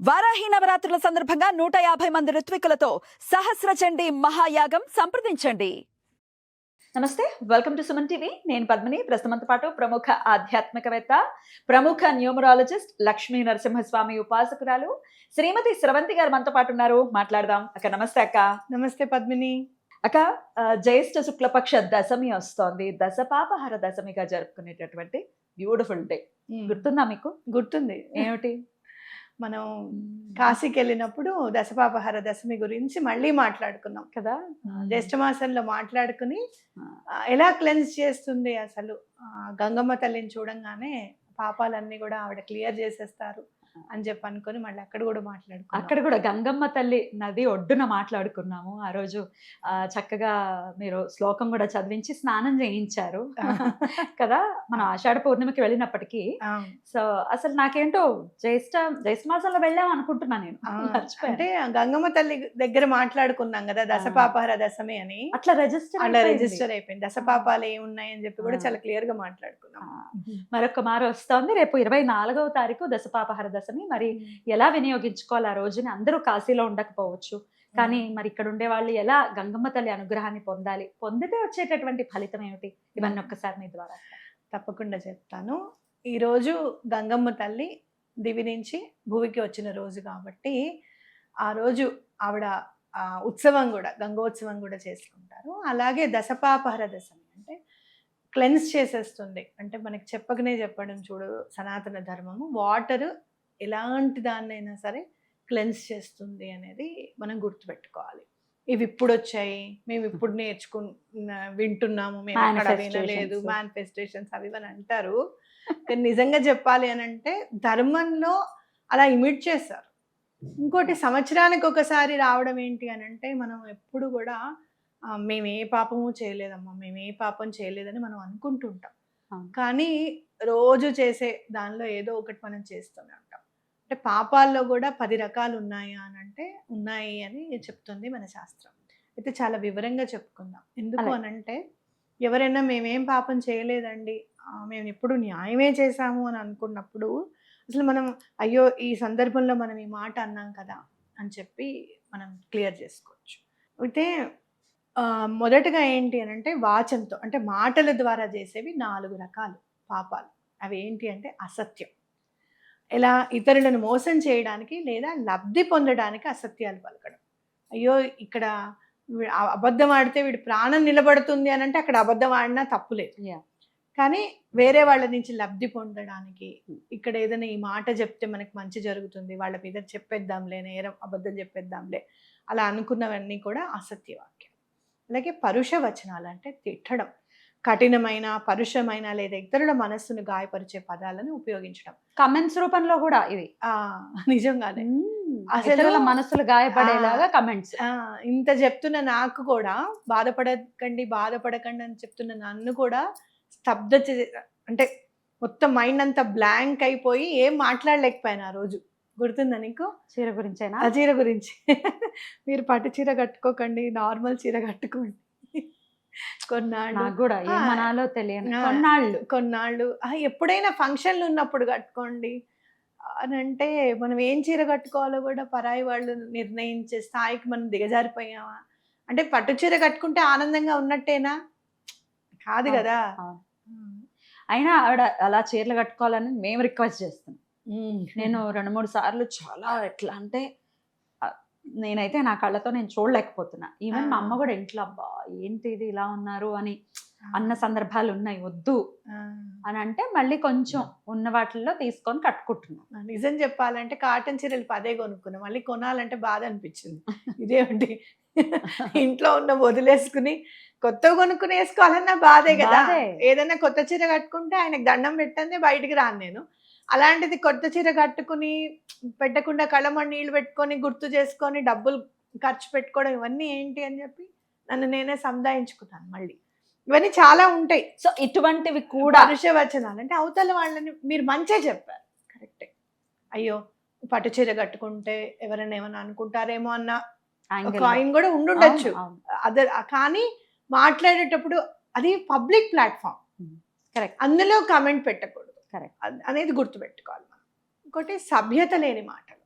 వారాహి నవరాత్రుల సందర్భంగా 150 మంది ఋత్వికులతో సహస్ర చండీ మహాయాగం సంప్రదించండి. నమస్తే, వెల్కమ్ టు సుమన్ టీవీ. నేను పద్మిని. ప్రస్తుతంతో పాటు ప్రముఖ ఆధ్యాత్మికవేత్త, ప్రముఖ న్యూమరాలజిస్ట్ లక్ష్మీ నరసింహస్వామి ఉపాసకురాలు శ్రీమతి స్రవంతి గారు మనతో పాటు ఉన్నారు. మాట్లాడదాం. అక్క నమస్తే. అక్క నమస్తే పద్మిని. అక్క, జ్యేష్ఠ శుక్లపక్ష దశమి వస్తోంది. దశపాపహర దశమిగా జరుపుకునేటటువంటి బ్యూటిఫుల్ డే గుర్తుందా మీకు? గుర్తుంది. ఏమిటి? మనం కాశీకి వెళ్ళినప్పుడు దశపాపహర దశమి గురించి మళ్ళీ మాట్లాడుకున్నాం కదా. జ్యేష్ఠ మాసంలో మాట్లాడుకుని ఎలా క్లెన్స్ చేస్తుంది అసలు గంగమ్మ తల్లిని చూడంగానే పాపాలన్నీ కూడా ఆవిడ క్లియర్ చేసేస్తారు అని చెప్పి అనుకుని మళ్ళీ అక్కడ కూడా మాట్లాడుకున్నాం. అక్కడ కూడా గంగమ్మ తల్లి నది ఒడ్డున మాట్లాడుకున్నాము. ఆ రోజు చక్కగా మీరు శ్లోకం కూడా చదివించి స్నానం చేయించారు కదా. మనం ఆషాఢ పౌర్ణమికి వెళ్ళినప్పటికీ సో అసలు నాకేంటో జ్యేష్ఠ మాసంలో వెళ్ళాం అనుకుంటున్నా నేను. అంటే గంగమ్మ తల్లి దగ్గర మాట్లాడుకున్నాం కదా దశపాపహర దశమి అని. అట్లా రిజిస్టర్ అయిపోయింది. దశపాపాలు ఏమున్నాయి అని చెప్పి కూడా చాలా క్లియర్ గా మాట్లాడుకున్నాం. మరొక మారు వస్తోంది. రేపు 24వ తారీఖు దశపాపహర దశమి. మరి ఎలా వినియోగించుకోవాలి ఆ రోజుని? అందరూ కాశీలో ఉండకపోవచ్చు, కానీ మరి ఇక్కడ ఉండే వాళ్ళు ఎలా గంగమ్మ తల్లి అనుగ్రహాన్ని పొందాలి, పొందితే వచ్చేటటువంటి ఫలితం ఏమిటి, ఇవన్నీ ఒక్కసారి మీ ద్వారా. తప్పకుండా చెప్తాను. ఈ రోజు గంగమ్మ తల్లి దివి నుంచి భూమికి వచ్చిన రోజు కాబట్టి ఆ రోజు ఆవిడ ఉత్సవం కూడా గంగోత్సవం కూడా చేసుకుంటారు. అలాగే దశపాపహర దశమి అంటే క్లెన్స్ చేసేస్తుంది. అంటే మనకి చెప్పడం చూడు సనాతన ధర్మము. వాటర్ ఎలాంటి దాన్నైనా సరే క్లెన్స్ చేస్తుంది అనేది మనం గుర్తుపెట్టుకోవాలి. ఇవి ఇప్పుడు వచ్చాయి, మేము ఇప్పుడు వింటున్నాము, మేము అక్కడ వినలేదు, మేనిఫెస్టేషన్స్ అవి అని అంటారు. కానీ నిజంగా చెప్పాలి అని అంటే ధర్మంలో అలా ఇమిట్ చేస్తారు. ఇంకోటి సంవత్సరానికి ఒకసారి రావడం ఏంటి అని అంటే మనం ఎప్పుడు కూడా మేము ఏ పాపము చేయలేదమ్మా, మేము ఏ పాపం చేయలేదని మనం అనుకుంటుంటాం. కానీ రోజు చేసే దానిలో ఏదో ఒకటి మనం చేస్తూనే ఉంటాం. అంటే పాపాల్లో కూడా 10 రకాలు ఉన్నాయా అని అంటే ఉన్నాయి అని చెప్తుంది మన శాస్త్రం. అయితే చాలా వివరంగా చెప్పుకుందాం. ఎందుకు అని అంటే ఎవరైనా మేమేం పాపం చేయలేదండి, మేము ఎప్పుడు న్యాయమే చేశాము అని అనుకున్నప్పుడు అసలు మనం అయ్యో ఈ సందర్భంలో మనం ఈ మాట అన్నాం కదా అని చెప్పి మనం క్లియర్ చేసుకోవచ్చు. అయితే మొదటగా ఏంటి అని అంటే వాచంతో, అంటే మాటల ద్వారా చేసేవి 4 రకాలు పాపాలు. అవి ఏంటి అంటే అసత్యం, ఇలా ఇతరులను మోసం చేయడానికి లేదా లబ్ధి పొందడానికి అసత్యాలు పలకడం. అయ్యో ఇక్కడ అబద్ధం ఆడితే వీడి ప్రాణం నిలబడుతుంది అని అంటే అక్కడ అబద్ధం ఆడినా తప్పులేదు, కానీ వేరే వాళ్ళ నుంచి లబ్ధి పొందడానికి ఇక్కడ ఏదైనా ఈ మాట చెప్తే మనకి మంచి జరుగుతుంది, వాళ్ళ మీద చెప్పేద్దాంలే, నేరం అబద్ధం చెప్పేద్దాంలే, అలా అనుకున్నవన్నీ కూడా అసత్య వాక్యం. అలాగే పరుష వచనాలు అంటే తిట్టడం, కఠినమైన పరుషమైన లేదా ఇతరుల మనస్సును గాయపరిచే పదాలను ఉపయోగించడం. కమెంట్స్ రూపంలో కూడా ఇవి నిజంగానే అసలు మనస్సులు గాయపడేలాగా కమెంట్స్. ఇంత చెప్తున్న నాకు కూడా బాధపడకండి అని చెప్తున్న నన్ను కూడా స్తబ్ద అంటే మొత్తం మైండ్ అంతా బ్లాంక్ అయిపోయి ఏం మాట్లాడలేకపోయాను ఆ రోజు. గుర్తుందా నీకు? చీర గురించేనా? ఆ చీర గురించి. మీరు పట్టు చీర కట్టుకోకండి, నార్మల్ చీర కట్టుకోండి. కొన్నాళ్ళు ఎప్పుడైనా ఫంక్షన్లు ఉన్నప్పుడు కట్టుకోండి అని అంటే మనం ఏం చీర కట్టుకోవాలో కూడా పరాయి వాళ్ళు నిర్ణయించే స్థాయికి మనం దిగజారిపోయామా? అంటే పట్టు చీర కట్టుకుంటే ఆనందంగా ఉన్నట్టేనా? కాదు కదా. అయినా ఆవిడ అలా చీరలు కట్టుకోవాలని మేము రిక్వెస్ట్ చేస్తున్నాం. నేను 2-3 సార్లు చాలా ఎట్లా అంటే నేనైతే నా కళ్ళతో నేను చూడలేకపోతున్నా. ఈవెన్ మా అమ్మ కూడా ఇంట్లో అబ్బా ఏంటి ఇది ఇలా ఉన్నారు అని అన్న సందర్భాలు ఉన్నాయి. వద్దు అని అంటే మళ్ళీ కొంచెం ఉన్న వాటిల్లో తీసుకొని కట్టుకుంటున్నాను. నిజం చెప్పాలంటే కాటన్ చీరలు 10 కొనుక్కున్నా, మళ్ళీ కొనాలంటే బాధ అనిపించింది. ఇదేంటి ఇంట్లో ఉన్న వదిలేసుకుని కొత్తగా కొనుక్కుని వేసుకోవాలన్నా బాధే కదా. ఏదైనా కొత్త చీర కట్టుకుంటే ఆయనకు దండం పెట్టందే బయటికి రాను నేను. అలాంటిది కొత్త చీర కట్టుకుని పెట్టకుండా కళ్ళమని నీళ్ళు పెట్టుకొని గుర్తు చేసుకొని డబ్బులు ఖర్చు పెట్టుకోవడం ఇవన్నీ ఏంటి అని చెప్పి నన్ను నేనే సంధాయించుకున్నాను. మళ్ళీ ఇవన్నీ చాలా ఉంటాయి. సో ఇటువంటివి కూడా పరుషవచనాలు అంటే అవతల వాళ్ళని మీరు మంచిగా చెప్పారు, కరెక్టే. అయ్యో పట్టు చీర కట్టుకుంటే ఎవరైనా ఏమైనా అనుకుంటారేమో అన్న కాయిన్ కూడా ఉండుండొచ్చు. అదే, కానీ మాట్లాడేటప్పుడు అది పబ్లిక్ ప్లాట్ఫామ్, కరెక్ట్, అందులో కామెంట్ పెట్టకూడదు కరెక్ట్ అనేది గుర్తుపెట్టుకోవాలి మనం. ఇంకోటి సభ్యత లేని మాటలు.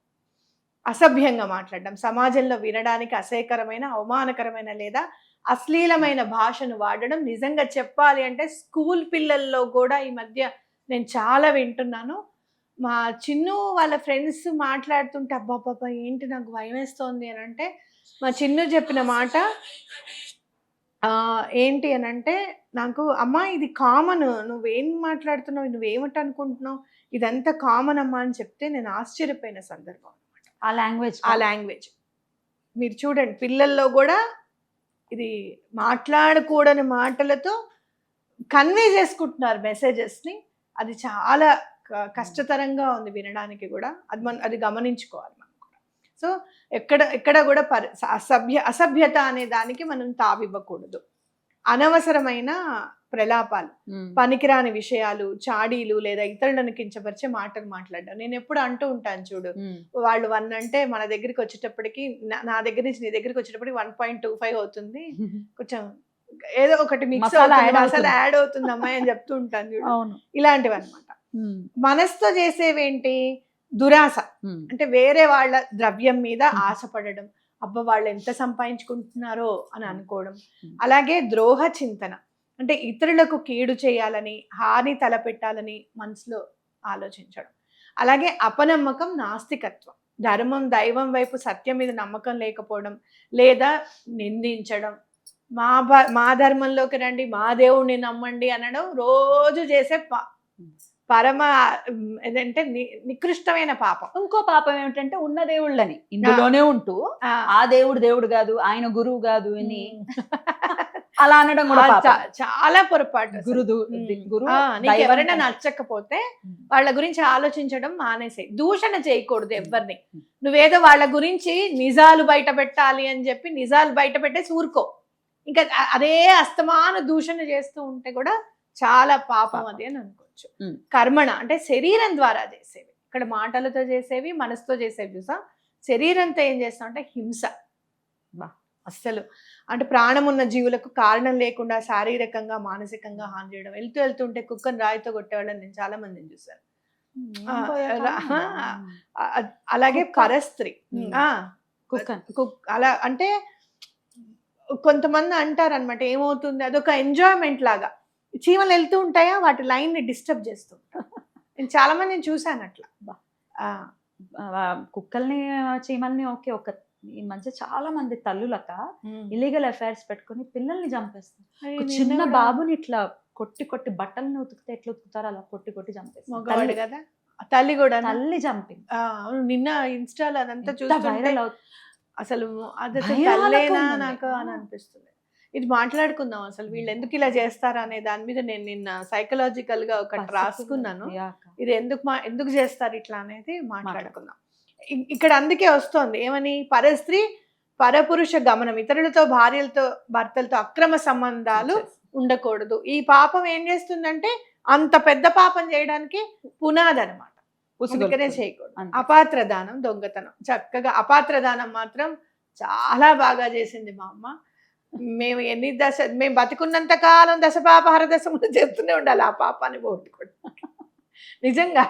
అసభ్యంగా మాట్లాడడం, సమాజంలో వినడానికి అసహ్యకరమైన, అవమానకరమైన లేదా అశ్లీలమైన భాషను వాడడం. నిజంగా చెప్పాలి అంటే స్కూల్ పిల్లల్లో కూడా ఈ మధ్య నేను చాలా వింటున్నాను. మా చిన్ను వాళ్ళ ఫ్రెండ్స్ మాట్లాడుతుంటే అబ్బాబ్బా ఏంటి నాకు భయం వేస్తోంది అని అంటే, మా చిన్ను చెప్పిన మాట ఏంటి అని అంటే, నాకు అమ్మా ఇది కామన్, నువ్వేం మాట్లాడుతున్నావు, నువ్వేమిటి అనుకుంటున్నావు, ఇదంతా కామన్ అమ్మా అని చెప్తే నేను ఆశ్చర్యపోయిన సందర్భం అనమాట. ఆ లాంగ్వేజ్ మీరు చూడండి, పిల్లల్లో కూడా ఇది మాట్లాడకూడని మాటలతో కన్వే చేసుకుంటున్నారు మెసేజెస్ని. అది చాలా కష్టతరంగా ఉంది వినడానికి కూడా. అది గమనించుకోవాలి మనం కూడా. సో ఎక్కడ కూడా అసభ్యత అనే దానికి మనం తావివ్వకూడదు. అనవసరమైన ప్రలాపాలు, పనికిరాని విషయాలు, చాడీలు లేదా ఇతరులను కించపరిచే మాటలు మాట్లాడడం. నేను ఎప్పుడు అంటూ ఉంటాను చూడు, వాళ్ళు 1 అంటే మన దగ్గరికి వచ్చేటప్పటికి, నా దగ్గర నుంచి నీ దగ్గరికి వచ్చేటప్పటికి 1.25 అవుతుంది, కొంచెం ఏదో ఒకటి మిక్స్ మసాలా యాడ్ అవుతుంది అమ్మాయి అని చెప్తూ ఉంటాను చూడు. ఇలాంటివి అనమాట. మనసుతో చేసేవేంటి, దురాశ, అంటే వేరే వాళ్ళ ద్రవ్యం మీద ఆశపడడం, అబ్బా వాళ్ళు ఎంత సంపాదించుకుంటున్నారో అని అనుకోవడం. అలాగే ద్రోహ చింతన, అంటే ఇతరులకు కీడు చేయాలని, హాని తలపెట్టాలని మనసులో ఆలోచించడం. అలాగే అపనమ్మకం, నాస్తికత్వం, ధర్మం, దైవం వైపు, సత్యం మీద నమ్మకం లేకపోవడం లేదా నిందించడం. మా ధర్మంలోకి రండి, మా దేవుణ్ణి నమ్మండి అనడం రోజు చేసే పరమ ఏదంటే నికృష్టమైన పాపం. ఇంకో పాపం ఏమిటంటే ఉన్న దేవుళ్ళని ఇందులోనే ఉంటూ ఆ దేవుడు కాదు, ఆయన గురువు కాదు అని అలా అనడం కూడా చాలా పొరపాటు. గురువు ఎవరైనా నచ్చకపోతే వాళ్ళ గురించి ఆలోచించడం మానేసే, దూషణ చేయకూడదు ఎవరిని. నువ్వేదో వాళ్ళ గురించి నిజాలు బయట పెట్టాలి అని చెప్పి నిజాలు బయట పెట్టేసి ఊరుకో, ఇంకా అదే అస్తమాన దూషణ చేస్తూ ఉంటే కూడా చాలా పాపం అది అని అనుకోవచ్చు. కర్మణ అంటే శరీరం ద్వారా చేసేవి, ఇక్కడ మాటలతో చేసేవి, మనసుతో చేసేవి. చూసా, శరీరంతో ఏం చేస్తాం అంటే హింస. అస్సలు అంటే ప్రాణం ఉన్న జీవులకు కారణం లేకుండా శారీరకంగా, మానసికంగా హాని చేయడం. వెళ్తుంటే కుక్కను రాయితో కొట్టేవాళ్ళని నేను చాలా మందిని చూసాను. అలాగే పరస్త్రీ, అలా అంటే కొంతమంది అంటారనమాట, ఏమవుతుంది అదొక ఎంజాయ్మెంట్ లాగా, చీమలు వెళ్తూ ఉంటాయా వాటి లైన్ ని డిస్టర్బ్ చేస్తూ ఉంటారు. నేను చాలా మందిని చూసాను అట్లా. కుక్కల్ని, చీమల్ని ఓకే, ఒక ఈ మధ్య చాలా మంది తల్లులక ఇల్లీగల్ అఫైర్స్ పెట్టుకుని పిల్లల్ని చంపేస్తారు. చిన్న బాబుని ఇట్లా కొట్టి బట్టల్ని ఉతికితే ఎట్లా ఉతుకుతారో అలా కొట్టి చంపేస్తారు కదా. తల్లి కూడా, తల్లి చంపింది. నిన్న ఇన్స్టాలో అదంతా చూస్తుంటే అసలు అది తల్లేనా నాకు అని అనిపిస్తుంది. ఇది మాట్లాడుకుందాం, అసలు వీళ్ళు ఎందుకు ఇలా చేస్తారా అనే దాని మీద నేను నిన్న సైకలాజికల్ గా ఒకటి రాసుకున్నాను. ఇది ఎందుకు చేస్తారు ఇట్లా అనేది మాట్లాడుకుందాం. ఇక్కడ అందుకే వస్తోంది ఏమని, పరస్త్రీ పరపురుష గమనం, ఇతరులతో, భార్యలతో, భర్తలతో అక్రమ సంబంధాలు ఉండకూడదు. ఈ పాపం ఏం చేస్తుందంటే అంత పెద్ద పాపం చేయడానికి పునాది అనమాట. అందుకనే చేయకూడదు. అపాత్ర దానం, దొంగతనం. చక్కగా అపాత్ర దానం మాత్రం చాలా బాగా చేసింది మా అమ్మ. మేము మేము బతికున్నంత కాలం దశపాపహర దశములు చెప్తూనే ఉండాలి ఆ పాపాన్ని పోగొట్టుకోవడం. నిజంగా.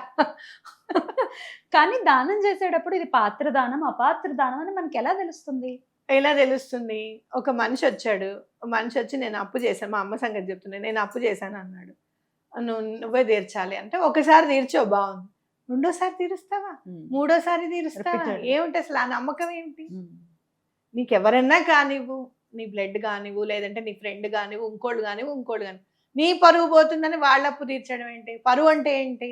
కానీ దానం చేసేటప్పుడు ఇది పాత్ర దానం, అపాత్ర దానం అని మనకి ఎలా తెలుస్తుంది? ఒక మనిషి వచ్చి నేను అప్పు చేశాను, మా అమ్మ సంగతి చెప్తున్నాను, నేను అప్పు చేశాను అన్నాడు. నువ్వే తీర్చాలి అంటే, ఒకసారి తీర్చావు బాగుంది, రెండోసారి తీరుస్తావా, మూడోసారి తీరుస్తావా? ఏమిటి అసలు ఆ నమ్మకం ఏంటి? నీకెవరన్నా కానివ్వు, నీ బ్లడ్ కానివ్వు, లేదంటే నీ ఫ్రెండ్ కానివ్వు, ఇంకోళ్ళు కానివ్వు, నీ పరువు పోతుందని వాళ్ళ అప్పు తీర్చడం ఏంటి? పరువు అంటే ఏంటి?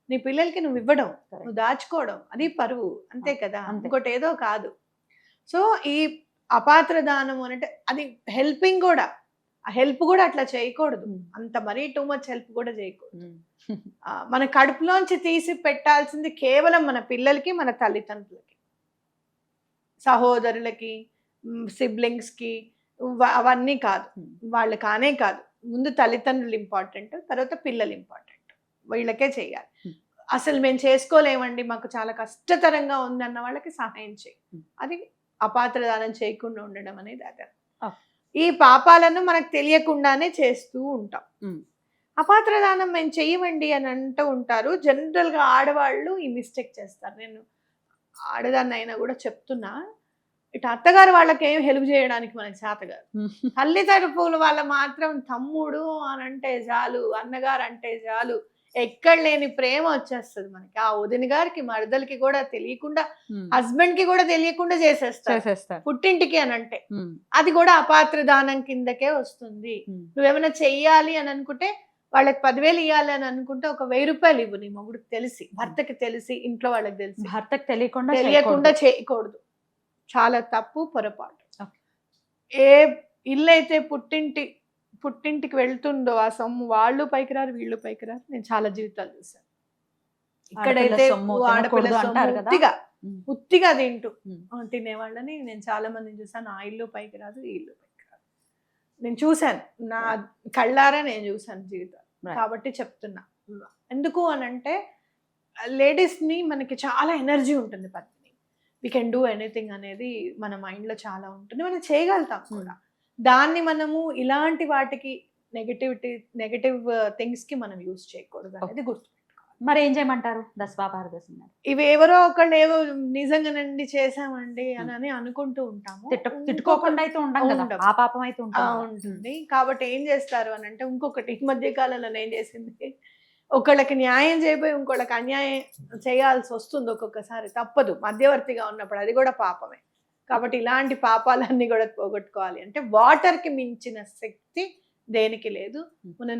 నీ పిల్లలకి నువ్వు ఇవ్వడం, నువ్వు దాచుకోవడం, అది పరువు, అంతే కదా, ఇంకోటి ఏదో కాదు. సో ఈ అపాత్ర దానం అంటే అది హెల్పింగ్ కూడా, ఆ హెల్ప్ కూడా అట్లా చేయకూడదు, అంత మరీ టూ మచ్ హెల్ప్ కూడా చేయకూడదు. మన కడుపులోంచి తీసి పెట్టాల్సింది కేవలం మన పిల్లలకి, మన తల్లిదండ్రులకి, సహోదరులకి, సిబ్లింగ్స్కి, అవన్నీ కాదు, వాళ్ళు కానే కాదు. ముందు తల్లిదండ్రులు ఇంపార్టెంట్, తర్వాత పిల్లలు ఇంపార్టెంట్, వీళ్ళకే చేయాలి. అసలు మేము చేసుకోలేమండి, మాకు చాలా కష్టతరంగా ఉందన్న వాళ్ళకి సహాయం చేయి. అది అపాత్ర దానం చేయకుండా ఉండడం అనేది. అదే ఈ పాపాలను మనకు తెలియకుండానే చేస్తూ ఉంటాం. అపాత్ర దానం మేము చెయ్యమండి అని అంటూ ఉంటారు. జనరల్గా ఆడవాళ్ళు ఈ మిస్టేక్ చేస్తారు. నేను ఆడదాన్ని అయినా కూడా చెప్తున్నా, ఇటు అత్తగారు వాళ్ళకి ఏం హెల్ప్ చేయడానికి మనకి చేత కాదు. తల్లి తరపుల వాళ్ళ మాత్రం తమ్ముడు అని అంటే చాలు, అన్నగారు అంటే చాలు, ఎక్కడ లేని ప్రేమ వచ్చేస్తుంది మనకి. ఆ వదిన గారికి మరదలకి కూడా తెలియకుండా, హస్బెండ్ కి కూడా తెలియకుండా చేసేస్తారు పుట్టింటికి అని అంటే. అది కూడా అపాత్ర దానం కిందకే వస్తుంది. నువ్వేమైనా చెయ్యాలి అని అనుకుంటే వాళ్ళకి 10,000 ఇవ్వాలి అని అనుకుంటే ఒక 1,000 రూపాయలు ఇవ్వు, నీ మొగుడికి తెలిసి, భర్తకి తెలిసి, ఇంట్లో వాళ్ళకి తెలిసి. భర్తకు తెలియకుండా చేయకూడదు. చాలా తప్పు, పొరపాటు. ఏ ఇల్లు అయితే పుట్టింటికి వెళ్తుందో ఆ సొమ్ము వాళ్ళు పైకి రారు, వీళ్ళు పైకి రారు. నేను చాలా జీవితాలు చూసాను. ఇక్కడైతే ఆడపిల్ల సొమ్ము ఉత్తిగా తినేవాళ్ళని నేను చాలా మందిని చూసాను. ఆ ఇల్లు పైకి రాదు, ఈ ఇల్లు పైకి రాదు. నేను చూశాను, నా కళ్ళారా నేను చూశాను జీవితాలు. కాబట్టి చెప్తున్నా. ఎందుకు అని అంటే లేడీస్ ని మనకి చాలా ఎనర్జీ ఉంటుంది, పత్ని వి కెన్ డూ ఎనీథింగ్ అనేది మన మైండ్ లో చాలా ఉంటుంది, మనం చేయగలుగుతాం కూడా. దాన్ని మనము ఇలాంటి వాటికి నెగటివ్ థింగ్స్ కి మనం యూజ్ చేయకూడదు అనేది గుర్తుపెట్టుకోవాలి. మరి ఏం చేయమంటారు దసరా పారదర్శి? ఇవి ఎవరో ఒకళ్ళు ఏవో నిజంగానండి చేసామండి అని అనుకుంటూ ఉంటాము. తిట్టుకోకుండా అయితే ఉండదు, ఆ పాపం అయితే ఉంటుంది. కాబట్టి ఏం చేస్తారు అని అంటే, ఇంకొకటి ఈ మధ్య కాలంలో ఏం చేసింది, ఒకళ్ళకి న్యాయం చేయబోయి ఇంకొకళ్ళకి అన్యాయం చేయాల్సి వస్తుంది ఒక్కొక్కసారి, తప్పదు మధ్యవర్తిగా ఉన్నప్పుడు, అది కూడా పాపమే. కాబట్టి ఇలాంటి పాపాలన్నీ కూడా పోగొట్టుకోవాలి అంటే వాటర్ కి మించిన శక్తి దేనికి లేదు.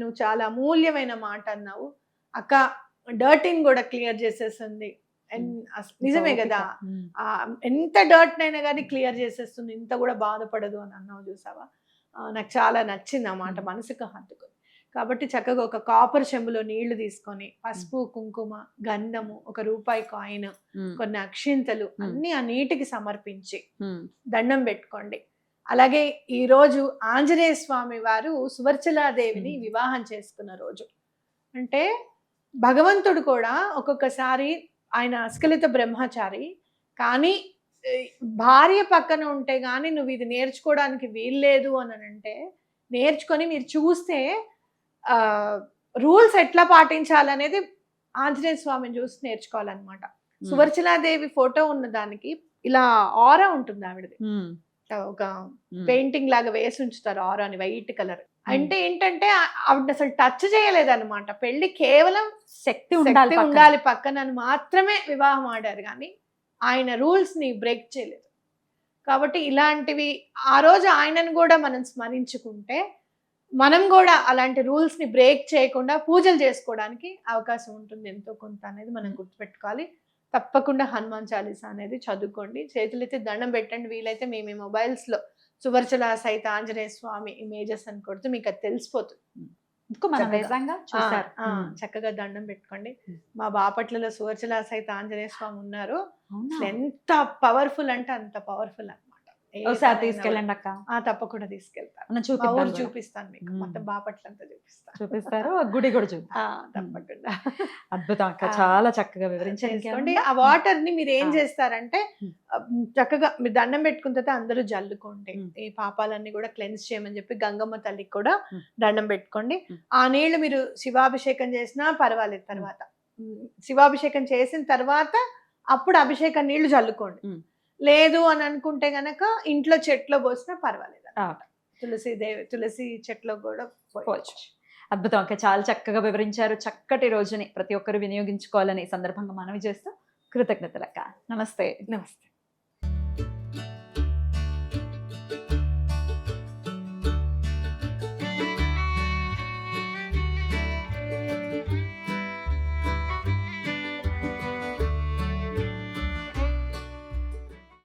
నువ్వు చాలా అమూల్యమైన మాట అన్నావు అక్క, డర్టీని కూడా క్లియర్ చేసేస్తుంది. నిజమే కదా, ఎంత డర్ట్ అయినా కానీ క్లియర్ చేసేస్తుంది, ఇంత కూడా బాధపడదు అని అన్నావు చూసావా. నాకు చాలా నచ్చింది ఆ మాట, మనసుకు హత్తుకుంది. కాబట్టి చక్కగా ఒక కాపర్ చెంబులో నీళ్లు తీసుకొని పసుపు, కుంకుమ, గంధము, 1 రూపాయి కాయిన్, కొన్ని అక్షింతలు అన్ని ఆ నీటికి సమర్పించి దండం పెట్టుకోండి. అలాగే ఈ రోజు ఆంజనేయ స్వామి వారు సువర్చలాదేవిని వివాహం చేసుకున్న రోజు. అంటే భగవంతుడు కూడా ఒక్కొక్కసారి ఆయన అస్కలిత బ్రహ్మచారి, కానీ భార్య పక్కన ఉంటే గానీ నువ్వు ఇది నేర్చుకోవడానికి వీల్లేదు అని అంటే, నేర్చుకొని మీరు చూస్తే రూల్స్ ఎట్లా పాటించాలనేది ఆంజనేయ స్వామిని చూసి నేర్చుకోవాలన్నమాట. సువర్చలాదేవి ఫోటో ఉన్న దానికి ఇలా ఆరా ఉంటుంది ఆవిడది, ఒక పెయింటింగ్ లాగా వేసి ఉంచుతారు ఆరాని, వైట్ కలర్. అంటే ఏంటంటే ఆవిడ అసలు టచ్ చేయలేదన్నమాట. పెళ్లి కేవలం శక్తి ఉండాలి పక్కన మాత్రమే వివాహం ఆడారు, కానీ ఆయన రూల్స్ ని బ్రేక్ చేయలేదు. కాబట్టి ఇలాంటివి ఆ రోజు ఆయనను కూడా మనం స్మరించుకుంటే మనం కూడా అలాంటి రూల్స్ ని బ్రేక్ చేయకుండా పూజలు చేసుకోవడానికి అవకాశం ఉంటుంది ఎంతో కొంత అనేది మనం గుర్తుపెట్టుకోవాలి. తప్పకుండా హనుమాన్ చాలీసా అనేది చదువుకోండి, చేతులైతే దండం పెట్టండి. వీలైతే మీ మొబైల్స్ లో సువర్చల సహిత ఆంజనేయ స్వామి ఇమేజెస్ అని కొడితే మీకు అది తెలిసిపోతుంది. చక్కగా దండం పెట్టుకోండి. మా బాపట్లలో సువర్చల సహిత ఆంజనేయ స్వామి ఉన్నారు. ఎంత పవర్ఫుల్ అంటే అంత పవర్ఫుల్ అన్నమాట. తీసుకెళ్ళండి అక్క. తప్పకుండా తీసుకెళ్తాను, చూపిస్తాను మీకు, మొత్తం బాపట్ల అంతా చూపిస్తారు, గుడి కూడా తప్పకుండా. అద్భుతం అక్క, చాలా చక్కగా వివరించండి. ఆ వాటర్ ని మీరు ఏం చేస్తారంటే చక్కగా మీరు దండం పెట్టుకున్న తర్వాత అందరూ జల్లుకోండి. ఈ పాపాలన్నీ కూడా క్లెన్స్ చేయమని చెప్పి గంగమ్మ తల్లికి కూడా దండం పెట్టుకోండి. ఆ నీళ్లు మీరు శివాభిషేకం చేసినా పర్వాలేదు, తర్వాత శివాభిషేకం చేసిన తర్వాత అప్పుడు అభిషేకం నీళ్లు జల్లుకోండి. లేదు అని అనుకుంటే గనక ఇంట్లో చెట్లో పోసినా పర్వాలేదు, తులసి చెట్లో కూడా పోయచ్చు. అద్భుతం అక్క, చాలా చక్కగా వివరించారు. చక్కటి రోజుని ప్రతి ఒక్కరు వినియోగించుకోవాలని సందర్భంగా మనవి చేస్తూ కృతజ్ఞతలు అక్క. నమస్తే. నమస్తే.